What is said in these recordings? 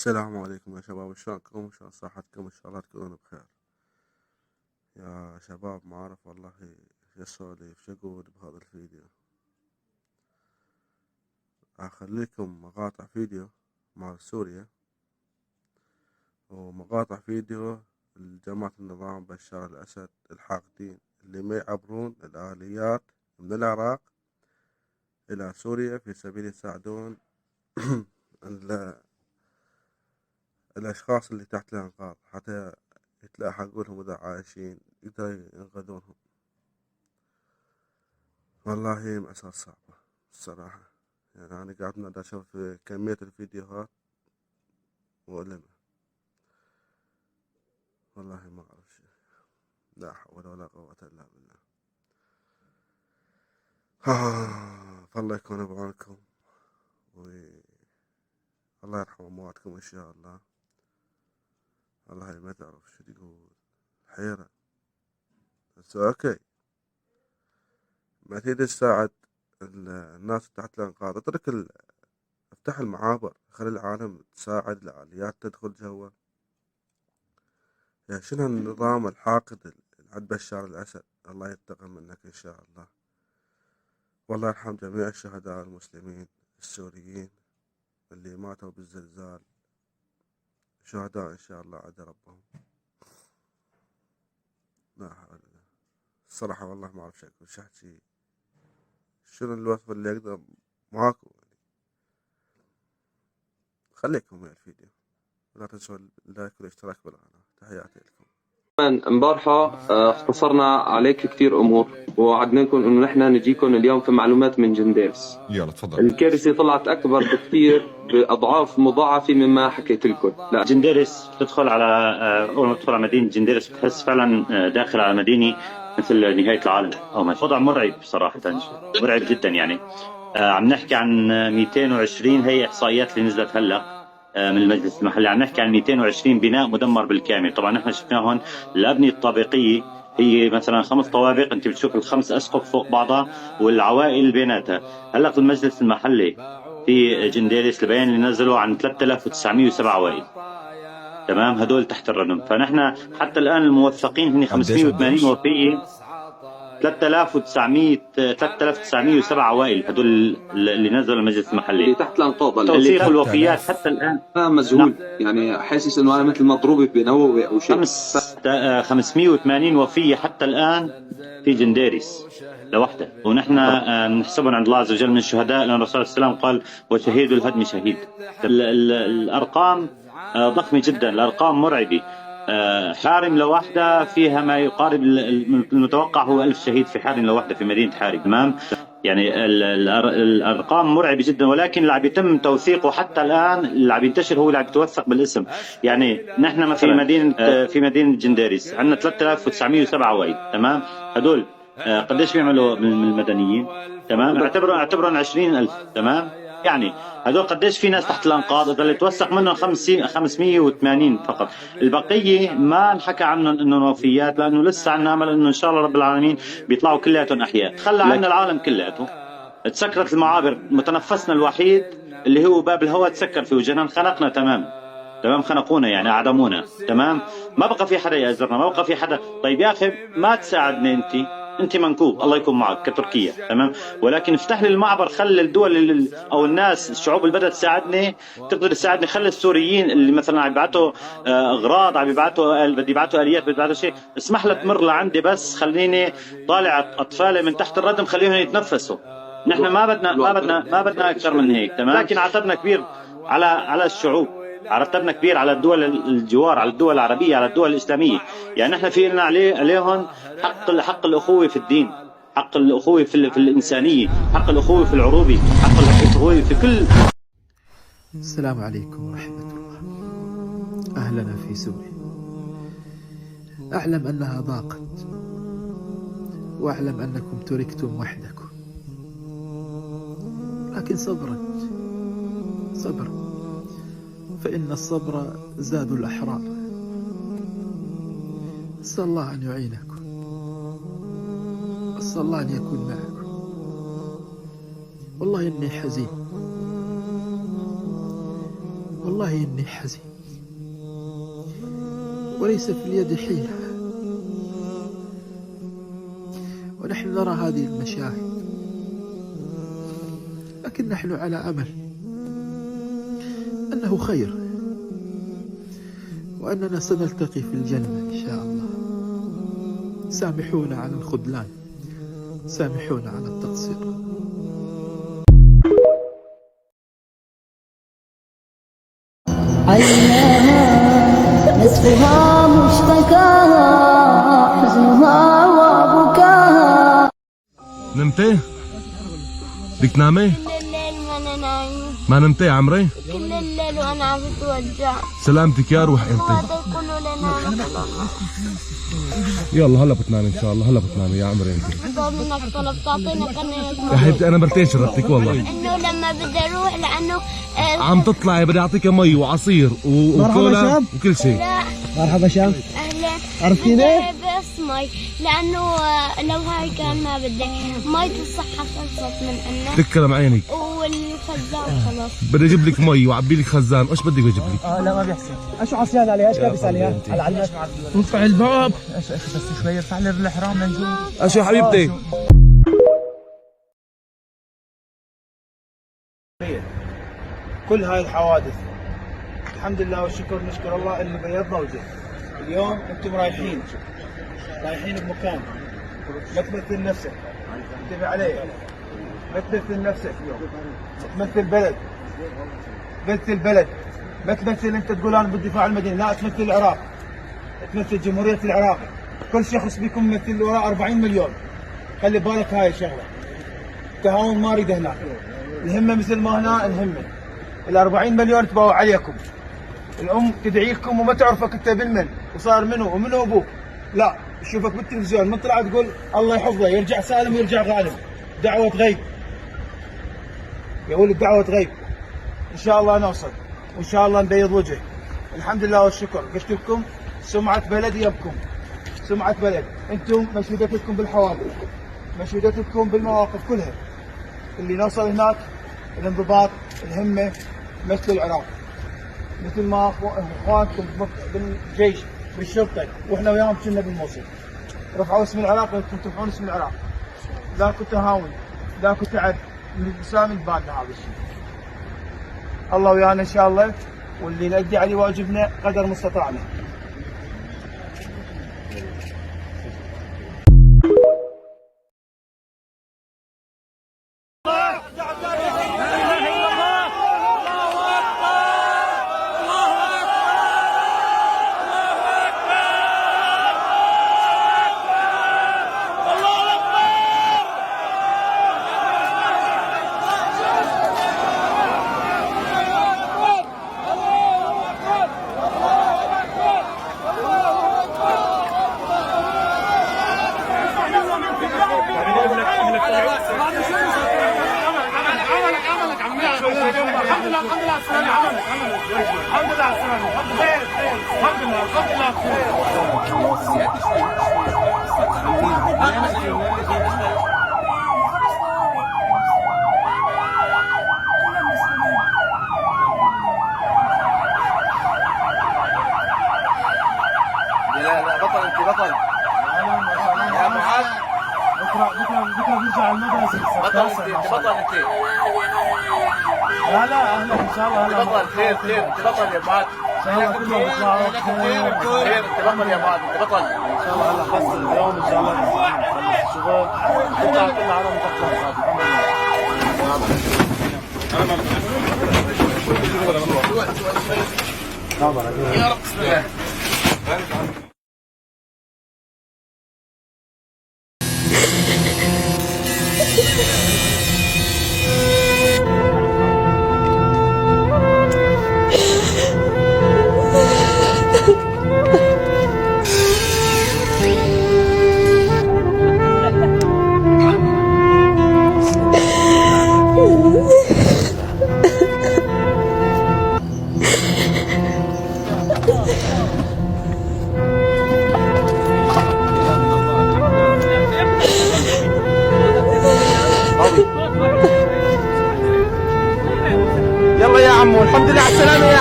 السلام عليكم يا شباب، شلونكم؟ شلون صحتكم؟ ان شاء الله تكونون بخير. يا شباب ما اعرف والله شو اسولف شو اقول بهذا الفيديو. اخليكم مقاطع فيديو مال سوريا ومقاطع فيديو لجماعة النظام بشار الاسد الحاقدين اللي ما يعبرون الاليات من العراق الى سوريا في سبيل يساعدون الاشخاص اللي تحت الانقاض حتى يتلاحقوا لهم اذا عايشين يقدروا ينقذونهم. والله مأساة صعبة الصراحة، يعني أنا قاعد نادى أشوف كمية الفيديوهات مؤلمة. والله ما أعرف شيء، لا حول ولا قوة إلا بالله. فالله يكون بعونكم والله يرحم أمواتكم إن شاء الله. والله ما تعرف شو تقول، حيرة. بس أوكي، ما تريد تساعد الناس تحت الأنقاض افتح المعابر، خلي العالم تساعد الآليات تدخل جوا. يا شنو النظام الحاقد اللي عند بشار الأسد، الله ينتقم منك إن شاء الله. والله يرحم جميع الشهداء المسلمين السوريين اللي ماتوا بالزلزال، شهداء إن شاء الله عند ربهم. لا حول ولا الصراحة والله ما أعرف شو أقول، شو أحكي، شنو الوصف اللي أقدر، ماكو. خليكم ويا الفيديو، ولا تنسوا اللايك والاشتراك بالقناة. تحياتي لكم. امبارحة اختصرنا عليك كثير امور ووعدناكم انه نحن نجيكم اليوم في معلومات من جنديرس. يلا تفضل. الكارثة طلعت اكبر بكثير باضعاف مضاعفة مما حكيت لكم. لا جنديرس تدخل على اول ما تدخل على مدينة جنديرس بتحس فعلا داخل على مدينة مثل نهاية العالم او ماشي. وضع مرعب صراحة، مرعب جدا يعني. عم نحكي عن 220، هي احصائيات اللي نزلت هلا من المجلس المحلي. عم نحكي عن 220 بناء مدمر بالكامل. طبعا نحن شفنا هون الابنية الطابقية هي مثلا 5 طوابق، انت بتشوف ال5 اسقف فوق بعضها والعوائل بيناتها. هلا في المجلس المحلي في جنديرس البيان اللي نزلوا عن 3907 عوائل، تمام، هدول تحت الردم. فنحن حتى الان الموثقين هن 580 وفيه، 3907 عوائل هدول اللي نزلوا المجلس المحلي اللي تحت الانقاض. توثيق الوفيات حتى الان انا مذهول، يعني حاسس انه انا مثل مضروبة بنووي او شيء. 580 وفية حتى الان في جنديرس لوحده، ونحن بنحسبهم عند الله عز وجل من الشهداء، لأن الرسول صلى الله عليه وسلم قال وشهيد الهدم شهيد. الأرقام ضخمة جدا، الأرقام مرعبة. حارم لوحده فيها ما يقارب، المتوقع هو 1000 شهيد في حارم لوحده في مدينة حارم، تمام. يعني الارقام مرعبه جدا، ولكن اللي عم يتم توثيقه حتى الان، اللي عم ينتشر هو اللي عم يتوثق بالاسم. يعني نحن مثلا في مدينه جنديرس عندنا 3907 عوائل، تمام. هدول قديش بيعملوا من المدنيين؟ تمام، اعتبرهم 20000، تمام. يعني هدول قديش في ناس تحت الانقاض، اذا اللي توثق منهم 580 فقط. البقيه ما انحكى عنهم انهم وفيات، لانه لسه عندنا امل انه ان شاء الله رب العالمين بيطلعوا كلياتهم احياء. خلى عنا العالم كلياته، تسكرت المعابر، متنفسنا الوحيد اللي هو باب الهواء تسكر في وجهنا، انخنقنا تمام، خنقونا يعني عدمونا، تمام. ما بقى في حدا يأزرنا، ما بقى في حدا. طيب يا اخي ما تساعدني انت منكوب، الله يكون معك كتركيا، تمام. ولكن افتح لي المعبر، خلي الدول او الناس الشعوب اللي بدها تساعدني تقدر تساعدني. خلي السوريين اللي مثلا عم يبعثوا اغراض، عم بدي يبعثوا اليات، بدي يبعثوا شيء، اسمح لها تمر لعندي، بس خليني طالع اطفالي من تحت الردم، خليهم يتنفسوا. نحن ما بدنا اكثر من هيك، تمام. لكن عتبنا كبير على الشعوب، عتبنا كبير على الدول الجوار، على الدول العربيه، على الدول الاسلاميه. يعني نحن في لنا عليهم حق الاخوه في الدين، حق الاخوه في الانسانيه، حق الاخوه في العروبه، حق الاخوه في كل. السلام عليكم ورحمه الله. اهلنا في سوريا. اعلم انها ضاقت، واعلم انكم تركتم وحدكم، لكن صبرا، فإن الصبر زاد الأحرار. أسأل الله أن يعينكم، أسأل الله أن يكون معكم. والله إني حزين، والله إني حزين وليس في اليد حيلة، ونحن نرى هذه المشاهد، لكن نحن على أمل أنه خير، وأننا سنلتقي في الجنة إن شاء الله. سامحونا على الخذلان، سامحونا على التقصير. عيناها نصفها مشتكاها، حزنها وبكاها. نمتي؟ بدك تنامي؟ الليل وانا نايمة. ما نمتي يا عمري؟ كل الليل وانا عم بتوجع. سلامتك يا روح انت. هذا كله لنا يلا هلا بتنامي ان شاء الله، هلا بتنامي يا عمري انت. بطلب منك طلب تعطيني قناة يا حبيبتي انا مرتين شربتك والله. انه لما بدي اروح لانه عم تطلعي بدي اعطيك مي وعصير وكولا وكل شيء. لا. مرحبا شام. اهلا. عرفتيني؟ بس مي لانه لو هاي كان ما بدي مية الصحة خلصت من عنا تكرم عينك. والخزان خلص. بدي اجيب لك مي واعبي لك خزان، ايش بدك اجيب لك؟ لا ما بيحسن. اشو عصيان عليها؟ ايش لابس عليها؟ على علمك. ارفع الباب. ايش بس شوي ارفع لي الحرام لنجوم. اشو حبيبتي؟ كل هاي الحوادث الحمد لله والشكر، نشكر الله اللي بيضنا وجه. اليوم انتم رايحين بمكان، ما تمثل نفسك، انتبه علي، ما تمثل نفسك اليوم، تمثل بلد، تمثل بلد، ما تمثل انت تقول انا بالدفاع عن المدينه، لا تمثل العراق، تمثل جمهوريه العراق. كل شخص بيكون ممثل وراء 40 مليون. خلي بالك هاي الشغله، التهاون ما اريده هناك، الهمه مثل ما هنا الهمه. ال 40 مليون تباوع عليكم، الام تدعي لكم وما تعرفك انت بالمن وصار منو ومنو ابوك، لا تشوفك بالتلفزيون من طلع تقول الله يحفظه يرجع سالم ويرجع غانم. دعوه غيب يا ولد، دعوه غيب. ان شاء الله نوصل وان شاء الله نبيض وجه. الحمد لله والشكر. قلت لكم سمعه بلد يبكم، سمعه بلد. انتم مشهودتكم بالحوادث، مشهودتكم بالمواقف كلها. اللي نوصل هناك الانضباط، الهمه، مثل العراق، مثل ما اخوانكم بالجيش بالشرطه واحنا وياهم كنا بالموصل. رفعوا اسم العراق، انتم ترفعون اسم العراق. لاكو تهاون، لاكو تعب من الاسلام يبالنا هذا الشيء. الله ويانا ان شاء الله، واللي نأدي عليه واجبنا قدر مستطاعنا. بطل انت بطل يا معاذ. بكره بنرجع المدرسه. بطل انت بطل انت. لا اهلا ان شاء الله. انت بطل. خير انت بطل يا معاذ. ان شاء الله كلهم يطلعوا خير انت بطل يا معاذ، انت بطل ان شاء الله. هلا بس اليوم ان شاء الله نخلص الشغل تطلع كلها على متقدم. يا رب.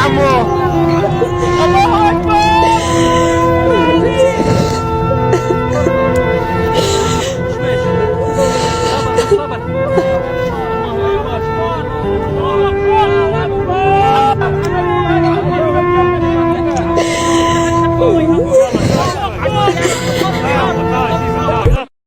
عمو. الله اكبر. صبر.